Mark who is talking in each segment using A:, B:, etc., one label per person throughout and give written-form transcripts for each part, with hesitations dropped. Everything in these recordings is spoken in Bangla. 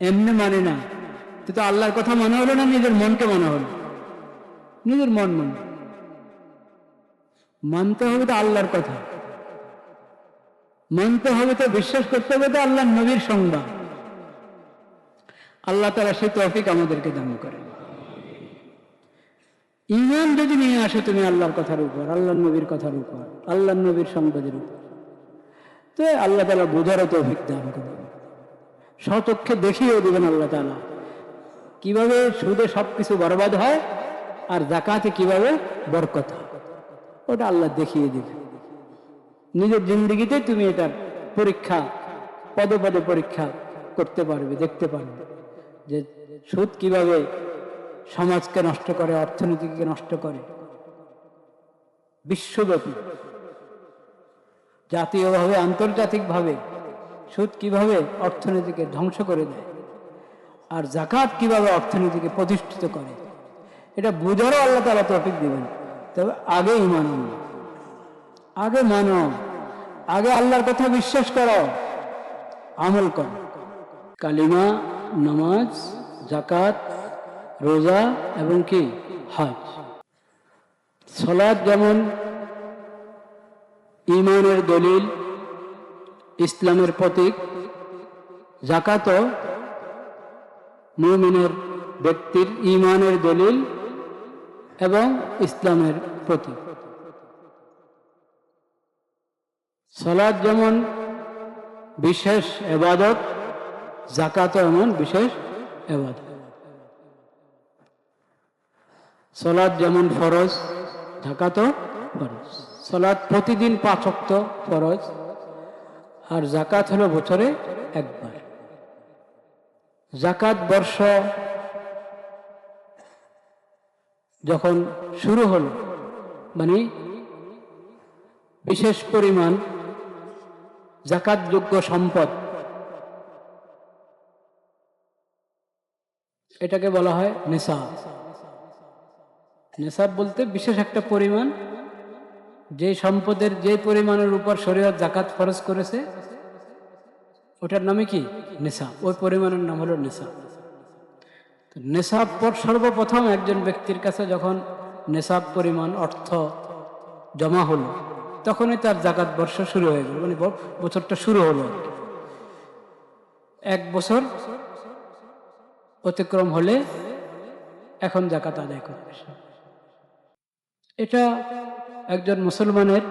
A: এমনি মানে না। তো আল্লাহর কথা মনে হলো না, নিজের মনকে মনে হলো। নিজের মন মানতে হবে তো আল্লাহর কথা, মানতে হবে তো, বিশ্বাস করতে হবে তো আল্লাহর নবীর সংবাদ। আল্লাহ তাআলা সেই তৌফিক আমাদেরকে দান করেন। ঈমান যদি নিয়ে আসো তুমি আল্লাহর কথার উপর, আল্লাহর নবীর কথার উপর, আল্লাহর নবীর সংবাদের উপর, তো আল্লাহ তাআলা বোঝারও তৌফিক দান করবেন, স্বচক্ষে দেখিয়েও দেবেন আল্লাহ তাআলা কিভাবে সুদে সবকিছু বরবাদ হয় আর যাকাতে কিভাবে বরকত হয়, ওটা আল্লাহ দেখিয়ে দিবে। নিজের জিন্দেগিতে তুমি এটার পরীক্ষা, পদে পদে পরীক্ষা করতে পারবে, দেখতে পারবে যে সুদ কিভাবে সমাজকে নষ্ট করে, অর্থনীতিকে নষ্ট করে, বিশ্বব্যাপী জাতীয়ভাবে আন্তর্জাতিকভাবে সুদ কিভাবে অর্থনীতিকে ধ্বংস করে দেয়, আর যাকাত কিভাবে অর্থনীতিকে প্রতিষ্ঠিত করে, এটা বুঝারও আল্লাহ তাআলা তৌফিক দিবেন। তবে আগে ঈমান আনো, আগে মানো, আগে আল্লাহর কথা বিশ্বাস করো, আমল করো। কালিমা, নামাজ, যাকাত, রোজা এবং কি হজ। সালাত যেমন ঈমানের দলিল, ইসলামের প্রতীক, যাকাতও মুমিনের ব্যক্তির ঈমানের দলিল এবং ইসলামের প্রতীক। সালাত যেমন বিশেষ ইবাদত, যাকাতও এমন বিশেষ ইবাদত। সালাত যেমন ফরজ, যাকাতও ফরজ। সালাত প্রতিদিন 5 ওয়াক্ত ফরজ, আর যাকাত হলো বছরে একবার। যাকাত বর্ষ যখন শুরু হলো, মানে বিশেষ পরিমাণ যাকাতযোগ্য সম্পদ, এটাকে বলা হয় নিসাব। নিসাব বলতে বিশেষ একটা পরিমাণ, যে সম্পদের যে পরিমাণের উপর শরীয়ত যাকাত ফরজ করেছে ওটার নামে কি নিসাব, ওই পরিমাণের নাম হলো নিসাব। নিসাব সর্বপ্রথম একজন ব্যক্তির কাছে যখন নিসাব পরিমাণ অর্থ জমা হলো, তখনই তার যাকাত বর্ষ শুরু হয়ে গেল, মানে বছরটা শুরু হলো। 1 বছর অতিক্রম হলে এখন যাকাত আদায় করবে। এটা একজন মুসলমানের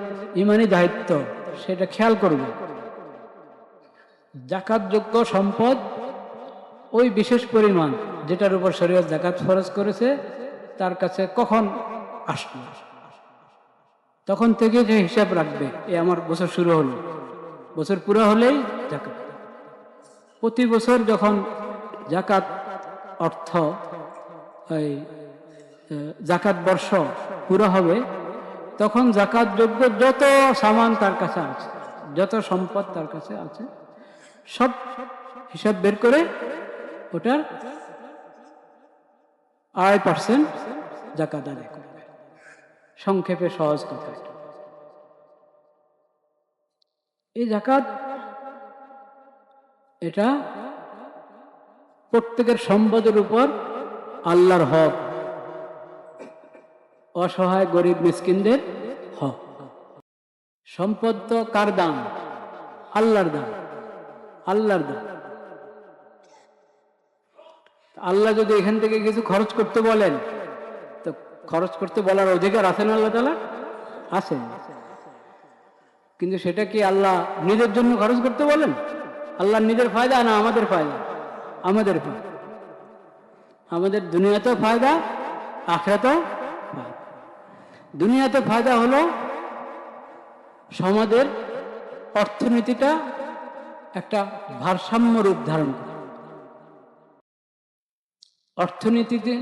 A: ঈমানি দায়িত্ব, সেটা খেয়াল করবে। যাকাতযোগ্য সম্পদ ওই বিশেষ পরিমাণ যেটার উপর শরীয়ত যাকাত ফরজ করেছে তার কাছে কখন আসলো, তখন থেকে যে হিসাব রাখবে, এ আমার বছর শুরু হলো, বছর পুরো হলেই যাকাত। প্রতি বছর যখন যাকাত অর্থ এই যাকাত বর্ষ পুরো হবে, তখন যাকাতযোগ্য যত সামান তার কাছে আছে, যত সম্পদ তার কাছে আছে, সব হিসাব বের করে ওটার 8% যাকাত আদায় করবে। সংক্ষেপে সহজ কথা। এই যাকাত এটা প্রত্যেকের সম্পদের উপর আল্লাহর হক, অসহায় গরিব মিসকিনদের হক। সম্পদ তো কার দান? আল্লাহর দান, আল্লাহর দান। আল্লাহ যদি এখান থেকে কিছু খরচ করতে বলেন, তো খরচ করতে বলার অধিকার আছে না আল্লাহ তাআলা? আছে। কিন্তু সেটা কি আল্লাহ নিজের জন্য খরচ করতে বলেন? আল্লাহর নিজের ফায়দা না আমাদের ফায়দা? আমাদের ফায়দা। আমাদের দুনিয়াতেও ফায়দা, আখিরাতেও ফায়দা। দুনিয়াতে ফায়দা হলো সমাজের অর্থনীতিটা একটা ভারসাম্য রূপ ধারণ করে।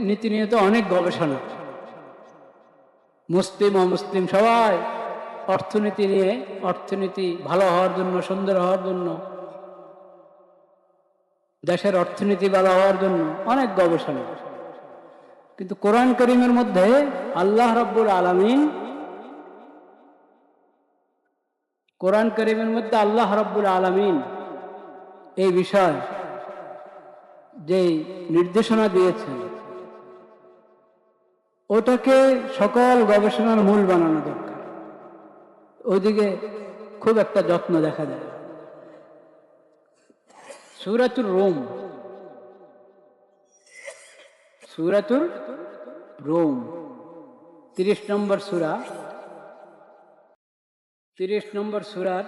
A: নীতি নিয়ে তো অনেক গবেষণা, মুসলিম অমুসলিম সবাই অর্থনীতি নিয়ে, অর্থনীতি ভালো হওয়ার জন্য, সুন্দর হওয়ার জন্য, দেশের অর্থনীতি ভালো হওয়ার জন্য অনেক গবেষণা। কিন্তু কোরআন কারীমের মধ্যে আল্লাহ রাব্বুল আলামিন, কোরআন কারীমের মধ্যে আল্লাহ রাব্বুল আলামিন এই বিষয় যে নির্দেশনা দিয়েছেন ওটাকে সকল গবেষণার মূল বানানো দরকার। ওইদিকে খুব একটা যত্ন দেখা যায়। সূরাতুর রুম, সূরাতুর রুম 30 নম্বর সূরা, 30 নম্বর সূরার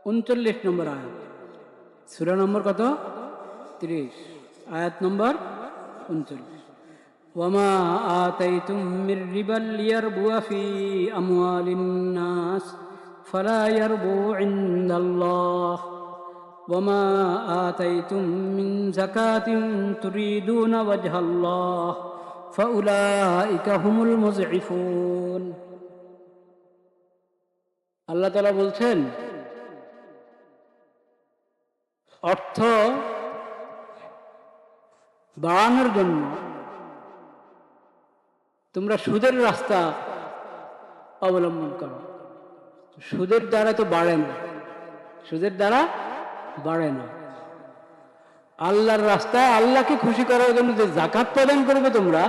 A: 39 নম্বর আয়াত। সূরা নম্বর কত? 30, আয়াত নম্বর 39। ওয়ামা আতাইতুম মির রিবাল লিয়ারবুয়া ফি আমওয়ালিন নাস ফালা ইয়ারবু ইনদাল্লাহ ওয়ামা আতাইতুম মিন যাকাতিন তুরিদুনা ওয়াজহাল্লাহ ফাউলাইকা হুমুল মুযইফুন। আল্লাহ তাআলা বলছেন, অর্থ বাড়ানোর জন্য তোমরা সুদের রাস্তা অবলম্বন করো। সুদের দ্বারা তো বাড়ে না, সুদের দ্বারা বাড়ে না। আল্লাহর রাস্তায় আল্লাহকে খুশি করার জন্য যে যাকাত প্রদান করবে তোমরা,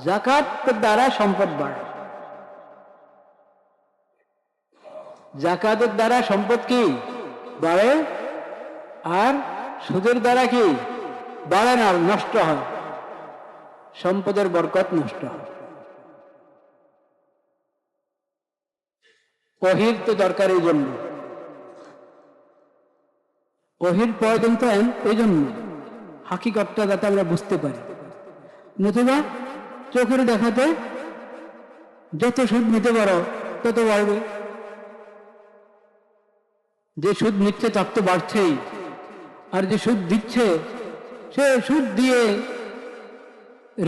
A: যাকাত দ্বারা সম্পদ বাড়ে। যাকাতের দ্বারা সম্পদ কি বাড়ে, আর সুদের দ্বারা কি বাড়ে না, নষ্ট হয়, সম্পদের বরকত নষ্ট হয়। ওহীর তো দরকার এই জন্য, ওহীর প্রয়োজন তো এই জন্য হাকিকতটা যাতে আমরা বুঝতে পারি। নতুবা চোখের দেখাতে যত সুদ নিতে পারো তত বাড়বে, যে সুদ নিচ্ছে তার তো বাড়ছেই, আর যে সুদ দিচ্ছে সে সুদ দিয়ে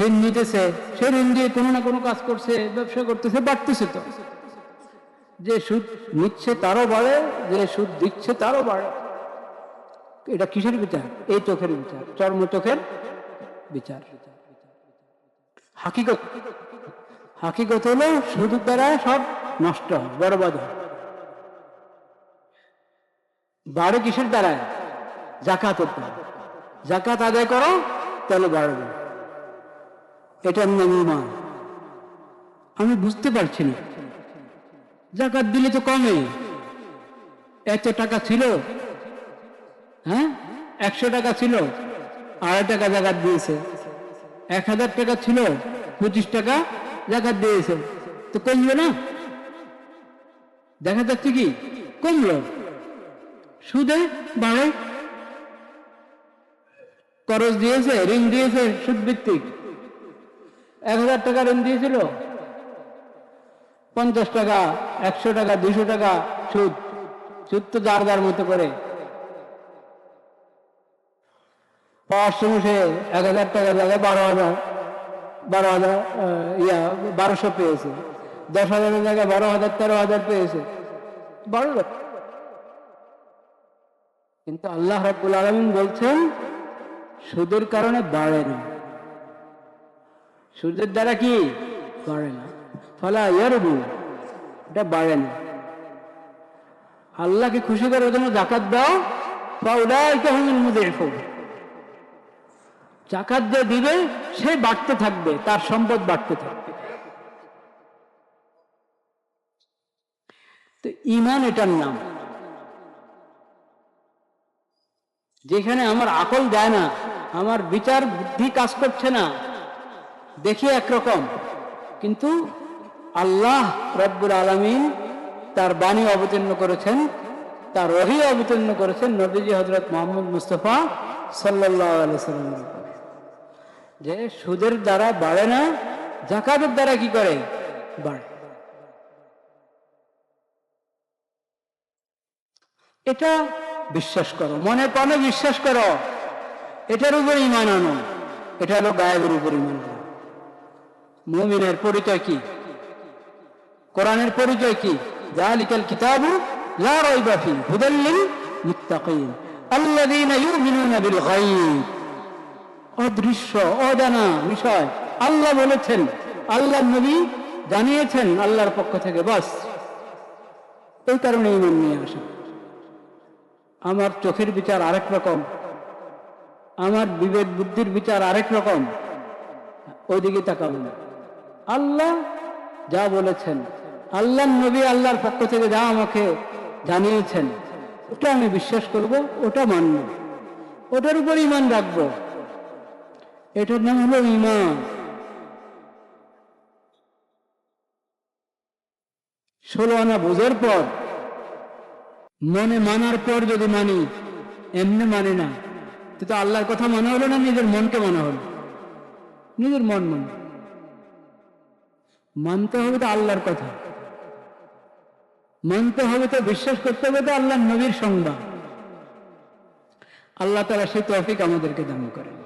A: ঋণ নিতেছে, সে ঋণ দিয়ে কোনো না কোনো কাজ করছে, ব্যবসা করতেছে, বাড়তেছে। তো যে সুদ নিচ্ছে তারও বাড়ে, যে সুদ দিচ্ছে তারও বাড়ে। এটা কিসের বিচার? এই চোখের বিচার, চর্ম চোখের বিচার। হাকিকত, হাকিকত হলো সুদের দ্বারা সব নষ্ট হয়, বরবাদ হয়। বাড়ে কিসের দ্বারা? যাকাতের দ্বারা। যাকাত আদায় করো তাহলে বাড়বে, এটার নাম ঈমান। আমি বুঝতে পারছি না, যাকাত দিলে তো কমে। এত টাকা ছিল, হ্যাঁ 100 টাকা ছিল, 2.5 টাকা যাকাত দিয়েছে। 1000 টাকা ছিল, 25 টাকা যাকাত দিয়েছে, তো কমলো না? দেখা যাচ্ছে কি কমলো, সুদে বাড়ে। করজ দিয়েছে, ঋণ দিয়েছে সুদ ভিত্তিক, 1000 টাকা ঋণ দিয়েছিল, 50 টাকা, 100 টাকা, 200 টাকা সুদ। সুদ তো যার যার মতো করে। পাওয়ার সময় সে 1000 টাকা জায়গায় 1200 পেয়েছে, 10,000 জায়গায় 12,000, 13,000 পেয়েছে, বাড়লো। কিন্তু আল্লাহ রাব্বুল আলামিন বলছেন সুদের কারণে বাড়ে না, সুদের দ্বারা কি বাড়ে না। ফালা ইয়ারবু, এটা বাড়ে না। আল্লাহকে খুশি করার জন্য যাকাত দাও, ফাউলাইকা হুমুল মুযইফুন। যাকাত যে দিবে সে বাড়তে থাকবে, তার সম্পদ বাড়তে থাকবে। তো ঈমান এটার নাম। যেখানে আমার আকল দেয় না, আমার বিচার বুদ্ধি কাজ করছে না, দেখি একরকম, কিন্তু আল্লাহ রাব্বুল আলামিন তার বাণী অবতীর্ণ করেছেন, তার ওহী অবতীর্ণ করেছেন নবীজি হযরত মুহাম্মদ মুস্তাফা সাল্লাল্লাহু আলাইহি ওয়াসাল্লামের উপর, যে সুদের দ্বারা বাড়ে না, যাকাতের দ্বারা কি করে বাড়ে। এটা বিশ্বাস করো, মনে প্রাণে বিশ্বাস করো, এটার উপর ঈমান আনো। এটা হলো গায়েবের উপর ঈমান আনো। মুমিনের পরিচয় কি? কোরআনের পরিচয় কি? যালিকাল কিতাবু লা রাইবা ফীহি হুদাল লিল মুত্তাকিন আল্লাযীনা ইউমিনুনা বিল গায়ব। অদৃশ্য, অজানা বিষয় আল্লাহ বলেছেন, আল্লাহর নবী জানিয়েছেন আল্লাহর পক্ষ থেকে, বাস এই কারণে ঈমান নিয়ে আসা। আমার চোখের বিচার আরেক রকম, আমার বিবেক বুদ্ধির বিচার আরেক রকম, ওইদিকে তাকাবো না। আল্লাহ যা বলেছেন, আল্লাহ নবী আল্লাহর পক্ষ থেকে যা আমাকে জানিয়েছেন, ওটা আমি বিশ্বাস করব, ওটা মানব, ওটার উপর ঈমান রাখব। এটার নাম হলো ঈমান। 16 আনা বোঝার পর, মনে মানার পর যদি মানি, এমনি মানে না, তো আল্লাহর কথা মানা হলো না, নিজের মনকে মানা হলো। নিজের মন মানতে হবে তো আল্লাহর কথা, মানতে হবে তো, বিশ্বাস করতে হবে তো আল্লাহর নবীর সংবাদ। আল্লাহ তাআলা সেই তৌফিক আমাদেরকে দান করেন।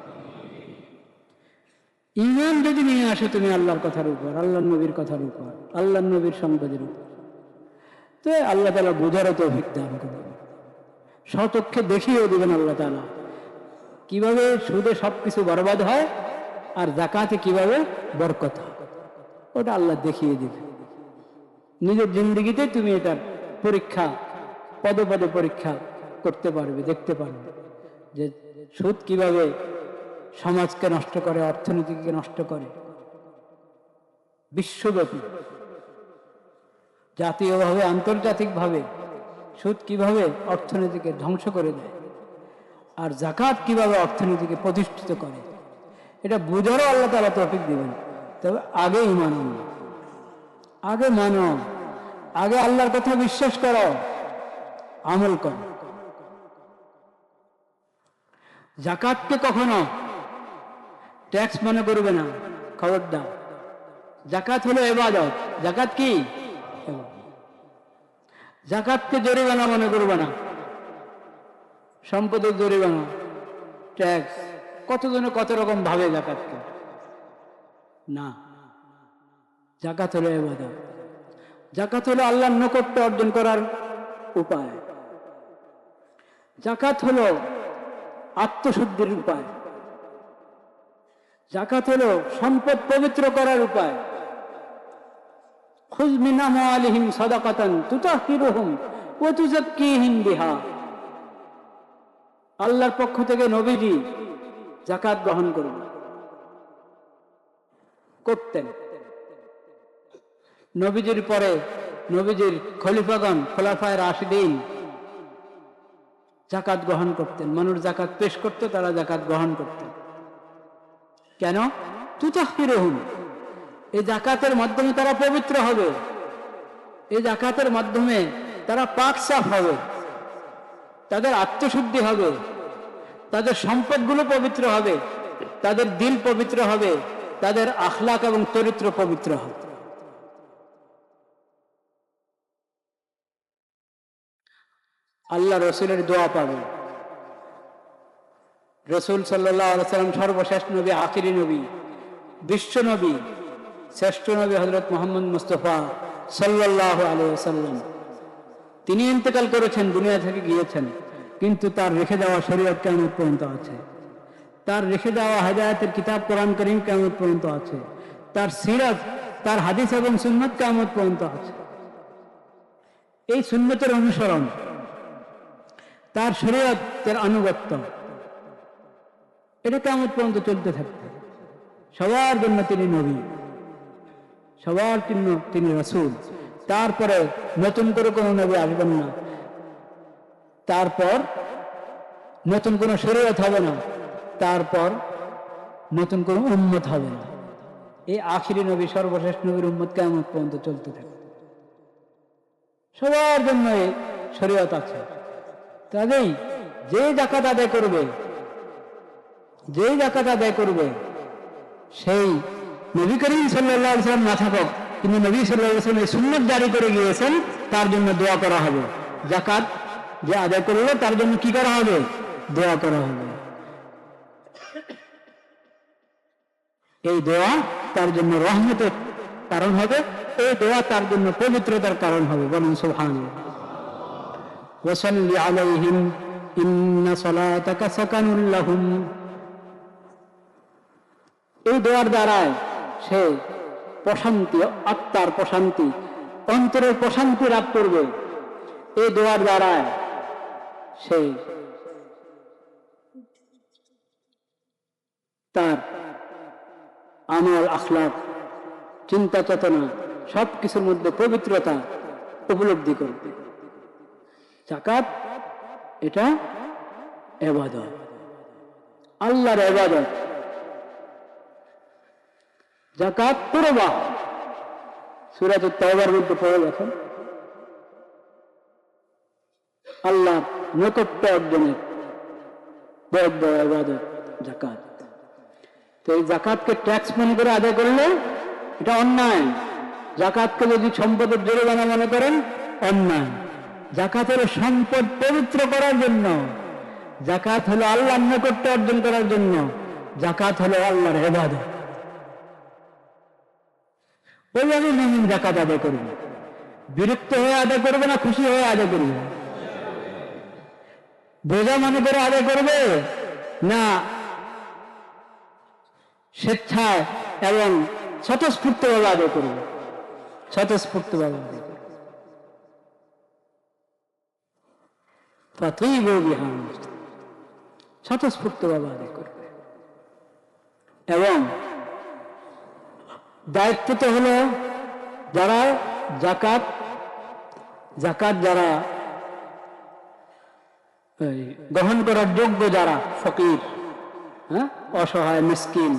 A: ঈমান যদি নিয়ে আসো তুমি আল্লাহর কথার উপর, আল্লাহর নবীর কথার উপর, আল্লাহর নবীর সংবাদের উপর, তো আল্লাহ তাআলা বোঝারও তৌফিক দান করবেন। স্বচক্ষে দেখিয়েও দিবেন আল্লাহ তাআলা কিভাবে সুদে সবকিছু বরবাদ হয় আর যাকাতে কিভাবে বরকত হয়, ওটা আল্লাহ দেখিয়ে দিবে। নিজের জিন্দগিতে তুমি এটার পরীক্ষা, পদে পদে পরীক্ষা করতে পারবে, দেখতে পারবে যে সুদ কিভাবে সমাজকে নষ্ট করে, অর্থনীতিকে নষ্ট করে। বিশ্বব্যাপী, জাতীয়ভাবে, আন্তর্জাতিকভাবে সুদ কিভাবে অর্থনীতিকে ধ্বংস করে দেয়, আর যাকাত কিভাবে অর্থনীতিকে প্রতিষ্ঠিত করে, এটা বুঝারও আল্লাহ তাআলা তৌফিক দিবেন। তবে আগে ঈমান আনো, আগে মানো, আগে আল্লাহর কথা বিশ্বাস করো, আমল করো। যাকাতকে কখনো ট্যাক্স মনে করবে না, খবরদার। যাকাত হলো ইবাদত। যাকাত কি? যাকাতকে জরিমানা মনে করবে না, সম্পদের জরিমানা, ট্যাক্স। কতজনে কত রকম ভাবে যাকাতকে, না। যাকাত হলো ইবাদত। যাকাত হলো আল্লাহর নৈকট্য অর্জন করার উপায়। যাকাত হলো আত্মশুদ্ধির উপায়। যাকাত হলো সম্পদ পবিত্র করার উপায়। খুয মিন আমওয়ালিহিম সাদাকাতান তুতাহহিরুহুম ওয়া তুযাক্কিহিম বিহা। আল্লাহর পক্ষ থেকে নবীজি যাকাত গ্রহণ করতেন। নবীজির পরে নবীজির খলিফাগণ, খোলাফায়ে রাশিদিন যাকাত গ্রহণ করতেন। মানুষ যাকাত পেশ করত, তারা যাকাত গ্রহণ করতেন। কেন? তুতাহহিরুহুম, এই যাকাতের মাধ্যমে তারা পবিত্র হবে, এই যাকাতের মাধ্যমে তারা পাক সাফ হবে, তাদের আত্মশুদ্ধি হবে, তাদের সম্পদগুলো পবিত্র হবে, তাদের দিল পবিত্র হবে, তাদের আখলাক এবং চরিত্র পবিত্র হবে। আল্লাহ রসুলের দোয়া পাবে। রসুল সাল্লাল্লাহু আলাইহি ওয়াসাল্লাম সর্বশেষ নবী, আখিরি নবী, বিশ্ব নবী, শ্রেষ্ঠ নবী হযরত মুহাম্মদ মুস্তাফা সাল্লাল্লাহু আলাইহি ওয়াসাল্লাম। তিনি ইন্তেকাল করেছেন, দুনিয়া থেকে গিয়েছেন, কিন্তু তার রেখে যাওয়া শরীয়ত কিয়ামত পর্যন্ত আছে। তার রেখে যাওয়া হেদায়েতের কিতাব কোরআন কারীম কিয়ামত পর্যন্ত আছে। তার সিরাত, তার হাদিস এবং সুন্নাত কিয়ামত পর্যন্ত আছে। এই সুন্নতের অনুসরণ, তার শরীয়তের আনুগত্য, এটা কিয়ামত পর্যন্ত চলতে থাকবে। সবার জন্য তিনি নবী, সবার জন্য তিনি রাসূল। তারপরে নতুন করে কোনো নবী আসবেন না, তারপর নতুন কোনো শরীয়ত হবে না, তারপর নতুন কোনো উম্মত হবে না। এই আখিরি নবী, সর্বশেষ নবীর উম্মত কিয়ামত পর্যন্ত চলতে থাকবে। সবার জন্য এই শরীয়ত আছে। কাজেই যে যাকাত আদায় করবে, যেই যাকাত আদায় করবে, সেই নবী করিম সাল্লাল্লাহু আলাইহি ওয়াসাল্লাম না থাকুক, কিন্তু নবী সাল্লাল্লাহু আলাইহি ওয়াসাল্লাম এই সুন্নাত জারি করে গিয়েছেন, তার জন্য দোয়া করা হবে। যাকাত যে আদায় করলো তার জন্য কি করা হবে? দোয়া করা হবে। এই দোয়া তার জন্য রহমতের কারণ হবে, এই দোয়া তার জন্য পবিত্রতার কারণ হবে। বলুন সুবহানাল্লাহ। ওয়াসাল্লি আলাইহিম ইন্না সালাতাকা সাকানুল লাহুম। এই দোয়ার দ্বারায় সে প্রশান্তি, আত্মার প্রশান্তি, অন্তরের প্রশান্তি লাভ করবে। এই দোয়ার দ্বারায় সে তার আমল, আখলাক, চিন্তা চেতনা সব কিছুর মধ্যে পবিত্রতা উপলব্ধি করবে। যাকাত এটা ইবাদত, আল্লাহর ইবাদত। যাকাত কুরবা, সূরা তাওবার মধ্যে পড়ে দেখেন, আল্লাহ নৈকট্য অর্জনের বড় বড় ইবাদত যাকাত। তো এই যাকাতকে ট্যাক্স মনে করে আদায় করলে এটা অন্যায়। যাকাতকে যদি সম্পদের জরিমানা মনে করেন, অন্যায়। যাকাত হলো সম্পদ পবিত্র করার জন্য, যাকাত হলো আল্লাহর নৈকট্য অর্জন করার জন্য, যাকাত হলো আল্লাহর ইবাদত। ওইভাবে মুমিন যাকাত আদায় করবে। বিরক্ত হয়ে আদায় করবে না, খুশি হয়ে আদায় করবে? বোঝা মনে করে আদায় করবে না স্বেচ্ছায় এবং স্বতঃস্ফূর্তভাবে আদায় করবে? স্বতঃস্ফূর্তভাবে আদায় করবে। স্বতঃস্ফূর্তভাবে আদায় করবে। এবং দায়িত্ব তো হলো যারা যাকাত যারা গ্রহণ করার যোগ্য, যারা ফকির, হ্যাঁ, অসহায়, মিসকিন,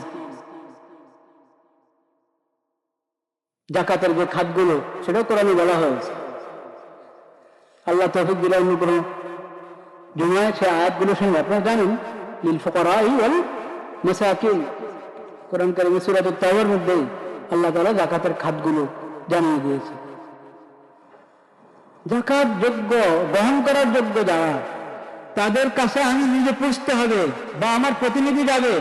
A: যাকাতের যে খাতগুলো সেটাও কোরআনে বলা হয়েছে। আল্লাহ তৌফিক দিলে অন্য কোনো জুমায় সে আয়াতগুলো সঙ্গে আপনারা জানেন, লিল ফুকারাই ওয়াল মাসাকিন, কোরআন কারীমে সূরা তাওবার মধ্যে আল্লাহ তাআলা যাকাতের খাতগুলো জানিয়ে দিয়েছে। যাকাত যোগ্য, গ্রহণ করার যোগ্য যারা, তাদের কাছে আমি নিজে পুষতে হবে বা আমার প্রতিনিধি যাবে,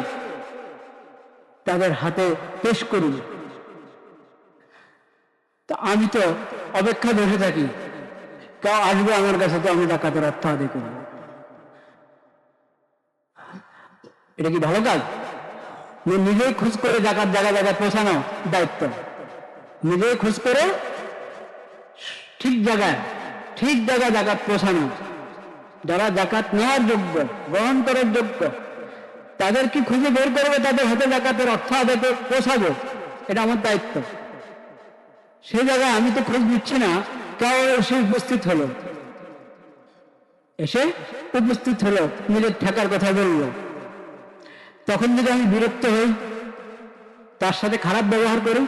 A: তাদের হাতে পেশ করি। তা আমি তো অপেক্ষা বসে থাকি, কেউ আসবে আমার কাছে, তো আমি যাকাতের অর্থ আদায় করব। এটা কি ভালো কাজ? নিজেই খোঁজ করে যাকাত জায়গায় জায়গায় পৌঁছানো দায়িত্ব, নিজেই খোঁজ করে ঠিক জায়গায় যাকাত পৌঁছানো। যারা যাকাত নেওয়ার যোগ্য, গ্রহণ করার যোগ্য, তাদের কি খুঁজে বের করবে, তাদের হাতে যাকাতের অর্থ আদায় পৌঁছাবে, এটা আমার দায়িত্ব। সেই জায়গায় আমি তো খোঁজ নিচ্ছি না, কেউ এসে উপস্থিত হলো, নিজের ঠেকার কথা বললো, তখন যদি আমি বিরক্ত হই, তার সাথে খারাপ ব্যবহার করি,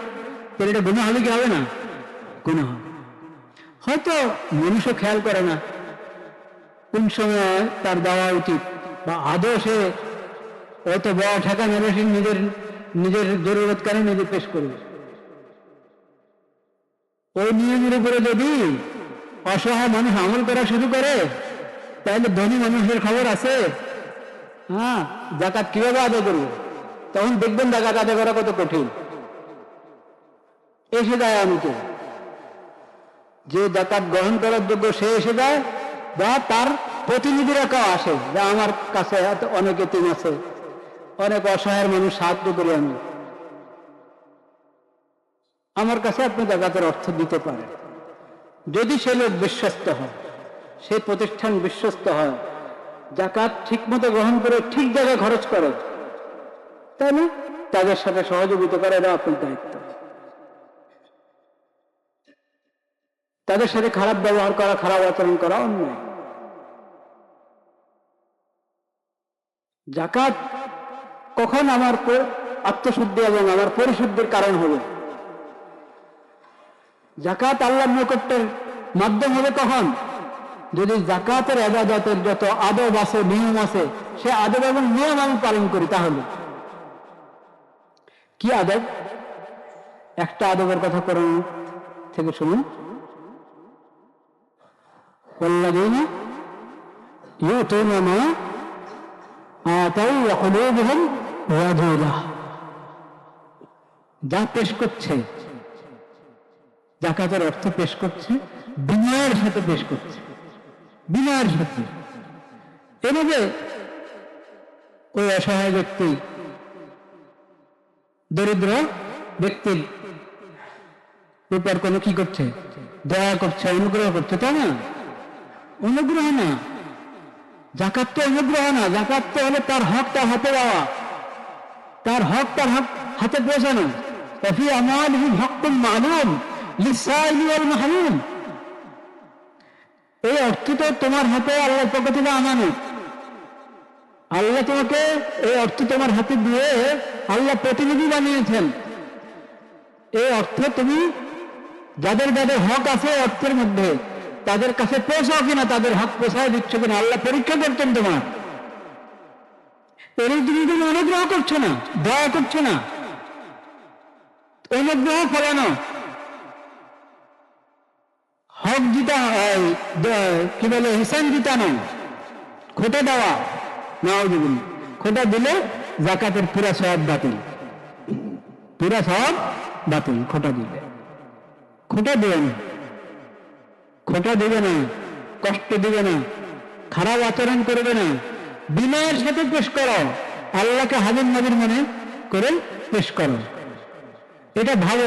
A: তাহলে এটা গুনাহ হবে কি হবে না? গুনাহ। হয়তো মানুষও খেয়াল করে না কোন সময় তার দেওয়া উচিত, বা আদৌ সে হয়তো বড় ঠেকা মেরে সে নিজের জরুরত কারণে নিজে পেশ করবে। ওই নিয়মের উপরে যদি অসহায় মানুষ আমল করা শুরু করে, তাহলে ধনী মানুষের খবর আছে। হ্যাঁ, যাকাত কিভাবে আদায় করবে? তখন দেখবেন যাকাত আদায় করা কত কঠিন। এসে যায় অনেকে, যে যাকাত গ্রহণ করার যোগ্য সে এসে যায়, বা তার প্রতিনিধিরা কেউ আসে, যে আমার কাছে অনেক এতিম আছে, অনেক অসহায়ের মানুষ, সাহায্য করি আমি, আমার কাছে আপনি যাকাতের অর্থ দিতে পারেন। যদি সে লোক বিশ্বস্ত হয়, সেই প্রতিষ্ঠান বিশ্বস্ত হয়, যাকাত ঠিক মতো গ্রহণ করে ঠিক জায়গায় খরচ করে, তাহলে তাদের সাথে সহযোগিতা করে, এটা আপনার দায়িত্ব। তাদের সাথে খারাপ ব্যবহার করা, খারাপ আচরণ করা অন্যায়। যাকাত কখন আমার আত্মশুদ্ধি এবং আমার পরিশুদ্ধির কারণ হবে? যাকাত আল্লাহর নৈকট্যের মাধ্যম হবে কখন? যদি যাকাতের ইবাদতের যত আদব আছে, নিয়ম আছে, সে আদব এবং নিয়ম আমি পালন করি। তাহলে কি আদব? একটা আদবের কথা কোরআন থেকে শুনুন, ওয়াল্লাযীনা ইউতুনা মা আতাউ ওয়া কুলুবুহুম ওয়াজিলা। যা পেশ করছে, যাকাতের অর্থ পেশ করছে, বিনয়ের সাথে পেশ করছে, বিনয়ের সাথে। এভাবে ওই অসহায় ব্যক্তি, দরিদ্র ব্যক্তির উপর কোনো কি করছে? দয়া করছে, অনুগ্রহ করছে, তাই না? অনুগ্রহ না, যাকাত তো অনুগ্রহ না, যাকাত তো হলো তার হকটা হাতে দেওয়া। তার হক হাতে পৌঁছানো। ফি আমালিহিম হাক্কুন মালুম লিসাইলি ওয়াল মাহরুম। এই অর্থ তো তোমার হাতে আল্লাহর পক্ষ থেকে আমানত। আল্লাহ তোমাকে এই অর্থ তোমার হাতে দিয়ে আল্লাহ প্রতিনিধি বানিয়েছেন। এই অর্থ তুমি যাদের যাদের হক আছে অর্থের মধ্যে তাদের কাছে পৌঁছাও কিনা, তাদের হক পৌঁছায় দিচ্ছ কিনা আল্লাহ পরীক্ষা করতেন তোমার। এর তুমি তুমি অনুগ্রহ করছো না, দয়া করছো না, অনুগ্রহ ফলানো, হক জিতা, কি বলে হিসান জিতানো, খোটা দেওয়া, নাউজুবিল্লাহ। খোটা দিলে যাকাতের পুরা সওয়াব বাতিল, পুরা সওয়াব বাতিল। খোটা দিলে, খোটা দেবে না, খোটা দেবে না, কষ্ট দিবে না, খারাপ আচরণ করবে না, বিনয়ের সাথে পেশ করো, আল্লাহকে হাজির নাজির মনে করে পেশ করো। এটা ভালো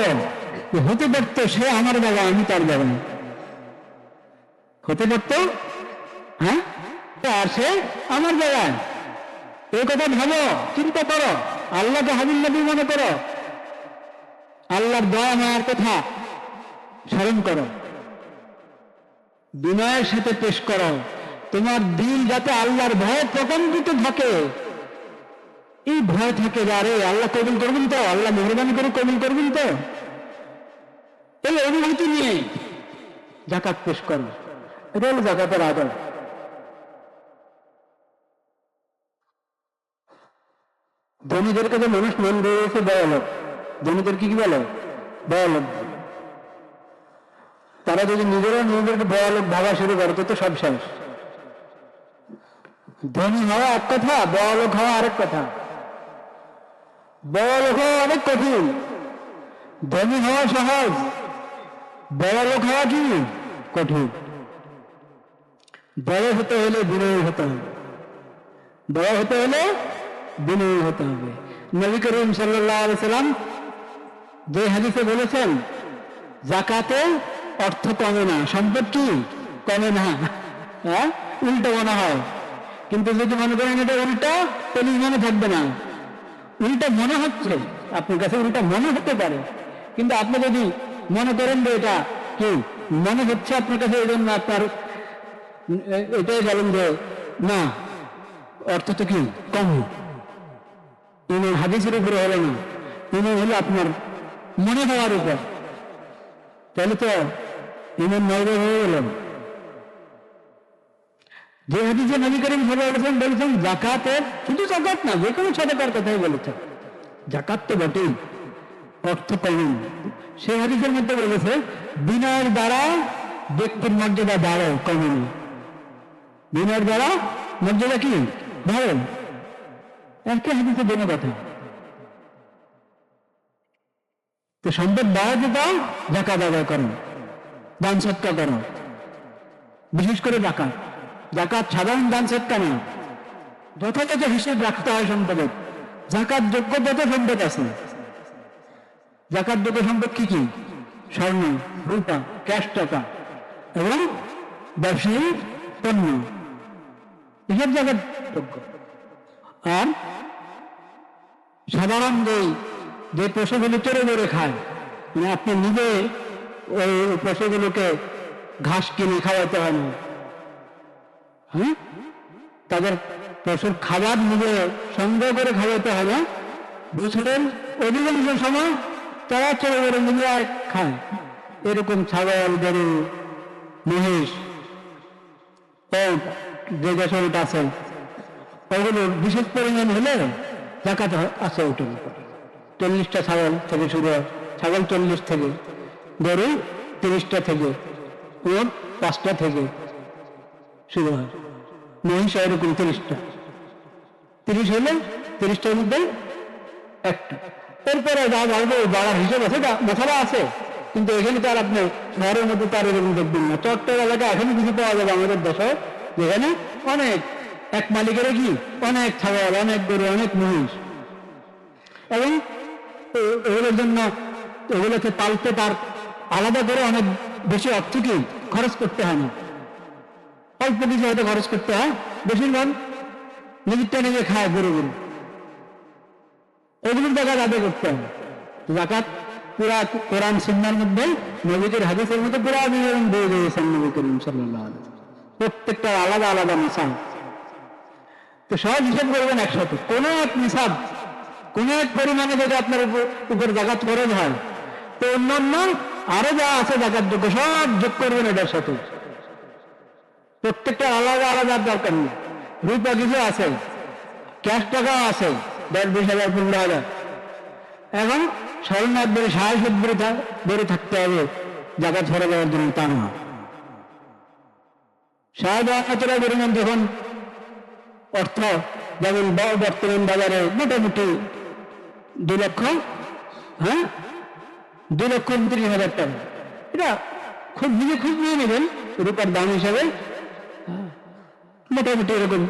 A: হতে পারত সে আমার বাবা আমি তার বাবা, হতে পারত, হ্যাঁ, আর সে আমার বাবা। এই কথা ভালো, চিন্তা করো, আল্লাহকে হাজির নাজির মনে করো, আল্লাহর দয়া মায়ার কথা স্মরণ করো, বিনয়ের সাথে পেশ করো। তোমার দিল যাতে আল্লাহর ভয়ে প্রকম্পিত থাকে, এই ভয় থাকে যারে আল্লাহ কবুল করবেন তো, আল্লাহ মেহরবানি করে কবুল করবেন তো, এই অনুভূতি নিয়ে যাকাত পেশ করো। এটা হলো যাকাতের আদর। ধনীদের কাছে মানুষ মন দিয়েছে বড় লোক, ধনীদের কি বলে বড় লোক। তারা যদি নিজেদেরকে বড় লোক ভাবা শুরু করে তো সব শেষ। ধনী হওয়া এক কথা, বড় লোক হওয়া আরেক কথা। বড় লোক হওয়া অনেক কঠিন, ধনী হওয়া সহজ, বড় লোক হওয়া কি কঠিন। বড় হতে হলে বিনয়ী হতে হবে, বড় হতে হলে বিনয়ী হতে হবে। নবী করিম সাল্লাল্লাহু আলাইহি সাল্লাম যে হাদিসে বলেছেন যাকাতে অর্থ কমে না, সম্পদ কি কমে না, হ্যাঁ, উল্টো মনে হয়। কিন্তু যদি মনে করেন এটা উল্টা, তাহলে মনে থাকবে না। উল্টা মনে হচ্ছে আপনার কাছে, উল্টা মনে হতে পারে, কিন্তু আপনি যদি মনে করেন যে এটা কি মনে হচ্ছে আপনার কাছে, এই জন্য আপনার এটাই বলেন যে না, অর্থ তো কি কম। ইমান হাদিসের উপরে হলো না, ইমান হলো আপনার মনে হওয়ার উপর। তাহলে তো ইমান নরম হয়ে গেল। যে হাদিসে নবী করিম সাল্লাল্লাহু আলাইহি ওয়াসাল্লাম বলেছেন যাকাতের, শুধু যাকাত না, যে কোনো সাদাকার কথাই বলেছেন, যাকাত তো বটেই, অর্থ কম। সেই হাদিসের মধ্যে বলেছে বিনয়ের দ্বারা ব্যক্তির মর্যাদা বাড়ে, কমে না। বিনয়ের দ্বারা মর্যাদা কি বাড়ে, একই হাদিসে দেনা কথা। তো সম্পদ বাড়াতে দাও, যাকাত আদায় করো, দান সৎকার করো, বিশেষ করে যাকাত। যাকাত সাধারণ দান সৎকার না, যথাযথ হিসেব রাখতে হয় সম্পদের। যাকাত যোগ্য যত সম্পদ আছে, যাকাত যোগ্য সম্পদ কি কি? স্বর্ণ, রূপা, ক্যাশ টাকা এবং ব্যবসায়ী পণ্য, এসব যাকাত যোগ্য। আর সাধারণ যে পশুগুলো চড়ে চড়ে খায়, মানে আপনি নিজে ওই পশুগুলোকে ঘাস কিনে খাওয়াতে হয় না, হ্যাঁ, তাদের পশুর খাবার নিজে সংগ্রহ করে খাওয়াতে হয় না। বছরের অধিকাংশ সময় তারা চড়ে চড়ে নিজে আর খায়। এরকম ছাগল, গরু, মহিষ, যে দেশের ওটা আছে, ওগুলো বিশেষ পরিমাণ হলে যাকাত আছে ওটার উপর। 40টা ছাগল থেকে শুরু হয়, ছাগল 40 থেকে, গরু 30টা থেকে, ওর 5টা থেকে শুরু হয়, মহিষ এরকম 30টা, 30 হলে 30টার মধ্যে একটা। এরপরে যা বাড়বে বাড়ার হিসেব আছে, মশলা আছে, কিন্তু এখানে তো আর আপনি শহরের মধ্যে তার এরকম দেখবেন না। চট্টর এলাকায় এখনো কিছু পাওয়া যাবে আমাদের দেশে, যেখানে অনেক এক মালিকের কি অনেক ছাগল, অনেক গরু, অনেক মহিষ, এবং এগুলোর জন্য এগুলোকে পালতে তার আলাদা করে অনেক বেশি অর্থ কি খরচ করতে হয় না, অল্প কিছু হয়তো খরচ করতে হয়, বেশিরভাগ নিজেরটা নিজে খায় গরু গরু। এগুলোর জাকাত আদায় করতে হবে। জাকাত পুরা কোরআন সুন্নাহর মধ্যে, নবীদের হাদিসের মধ্যে পুরা বিবরণ দিয়ে দিয়েছেন নবী করিম সাল্লাল্লাহু আলাইহি ওয়াসাল্লাম। প্রত্যেকটা আলাদা আলাদা নিসাব। তো সব হিসাব করবেন একসাথে। কোন এক নিসাব, কোন এক পরিমাণে যদি আপনার উপর জাকাত খরচ হয়, তো অন্যান্য আরো যা আছে জাকাত যোগ্য সব যোগ করবেন এটার সাথে। প্রত্যেকটা আলাদা আলাদা দরকার নেই। রূপা কিছু আছে, ক্যাশ টাকাও আছে 10-20,000 15,000। এখন স্বর্ণ বেড়ে 60 বেড়ে থাকতে হবে জাকাত ফেরা দেওয়ার জন্য, তা না। সাধারণতরা পরিমাণ যখন অর্থ, যেমন বর্তমান বাজারে মোটামুটি 2 লক্ষ, 2,29,000 টাকা। এটা খুব নিজে খুব নিয়ে নেবেন রূপার দাম হিসাবে, মোটামুটি এরকম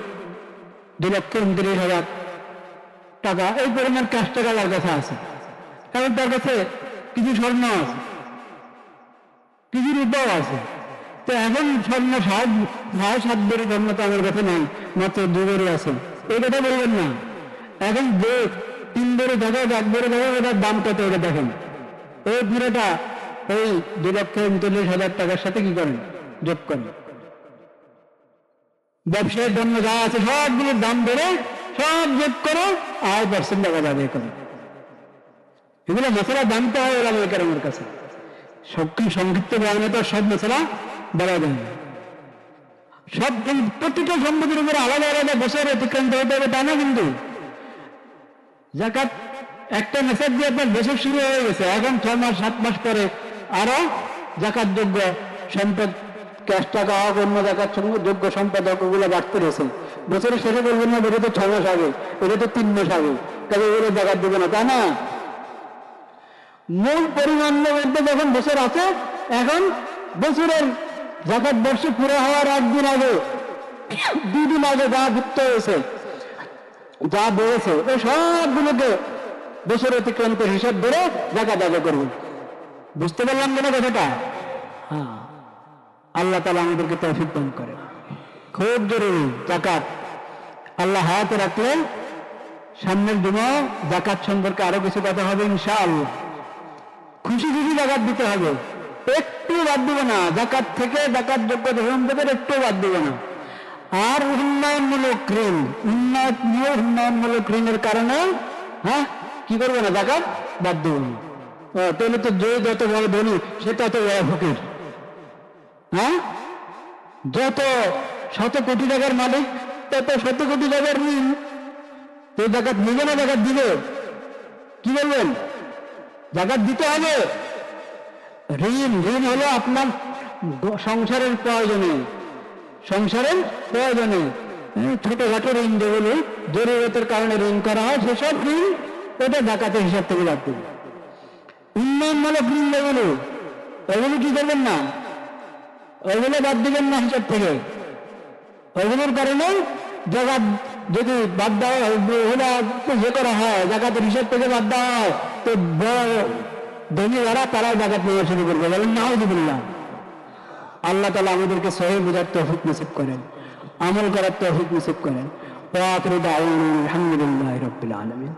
A: 2,29,000 টাকা এই পরিমাণ ক্যাশ টাকা তার কাছে আছে। কারণ তার কাছে কিছু স্বর্ণ আছে, কিছু রূপাও আছে। তো এখন স্বর্ণ 7.5 ভরি স্বর্ণ তো আমার কাছে নাই, মাত্র 2 ভরি আছে, এই কথা বলবেন না। এখন যে 3 ভরি থাকে, 1 ভরি থাকে, ওটার দাম কত ওটা দেখেন। এই পুরোটা এই 2,39,000 টাকার সাথে কি করেন, যোগ করেন। ব্যবসায়ের জন্য যা আছে সবগুলোর দাম ধরে সব যোগ করে 8% টাকা আদায় করে। এগুলো মশলা জানতে হয় ওলামায়ে কাছে। সংক্ষিপ্ত বয়ানে তো সব মশলা বলা যায় না। সব প্রতিটা সম্পত্তির উপরে আলাদা আলাদা বছর অতিক্রান্ত হতে হবে তা না। কিন্তু জাকাত একটা মেসেজ দিয়ে আপনার বছর শুরু হয়ে গেছে, এখন 6 মাস 7 মাস পরে আরো জাকাত যোগ্য সম্পদ, ক্যাশ টাকা হোক, অন্য জাকাত যোগ্য সম্পদ হোক, ওগুলো বাড়তে রয়েছে। বছরের শেষে বলবেন না বেরো তো 6 মাস আগে, এটা তো 3 মাস আগে, তবে ওগুলো জাকাত দেবে না, তা না। মূল পরিমাণের মধ্যে যখন বছর আছে, এখন বছরের জাকাত বর্ষ পুরো হওয়ার 1 দিন আগে, 2 দিন আগে যা যুক্ত হয়েছে, যা বেড়েছে, ওই সবগুলোকে বছর অতিক্রান্ত হিসাব ধরে জাকাত আদায় করবেন। বুঝতে পারলাম কেন কথাটা? হ্যাঁ, আল্লাহ তাআলা আমাদেরকে তৌফিক দান করে। খুব জরুরি জাকাত। আল্লাহ হায়াতে রাখলে সামনের দিনে জাকাত সম্পর্কে আরো কিছু কথা হবে ইনশাআল্লাহ। খুশি খুশি জাকাত দিতে হবে, একটু বাদ দিবে না। জাকাত থেকে, জাকাত যোগ্য সম্পদের একটু বাদ দিবে না। আর উন্নয়নমূলক ঋণ, উন্নয়নমূলক ঋণের কারণে কি করবে না, জাকাত বাদ দেবে না। তাহলে তো যে যত বড় ধনী সে তত বড় ফকির। যত 100 কোটি টাকার মালিক তত 100 কোটি টাকার ঋণ। তো জাকাত নিবে না, জাকাত দিবে? কি বলবেন? জাকাত দিতে হবে। ঋণ হলো আপনার সংসারের প্রয়োজনে, ছোটখাটো ঋণ যেগুলো জরুরতের কারণে ঋণ করা হয়, সেসব ঋণ ওটা জাকাতের হিসাব থেকে বাদ দেবে। উন্নয়নমূলক ঋণ যেগুলো, ওইগুলো কি করবেন না, ওইগুলো বাদ দিবেন না হিসাব থেকে। ওইগুলোর কারণে জাকাত যদি বাদ দেওয়া ইয়ে করা হয়, জাকাতের হিসাব থেকে বাদ দেওয়া হয়, তো বড় ধনী যারা তারাই জাকাত নেওয়া শুরু করবে। বলেন নাউযুবিল্লাহ। আল্লাহ তাআলা আমাদেরকে সহিহ বুঝার তৌফিক নসিব করেন, আমল করার তৌফিক নসিব করেন। ওয়া আখিরু দাওয়ানা আলহামদুলিল্লাহি রাব্বিল আলামিন।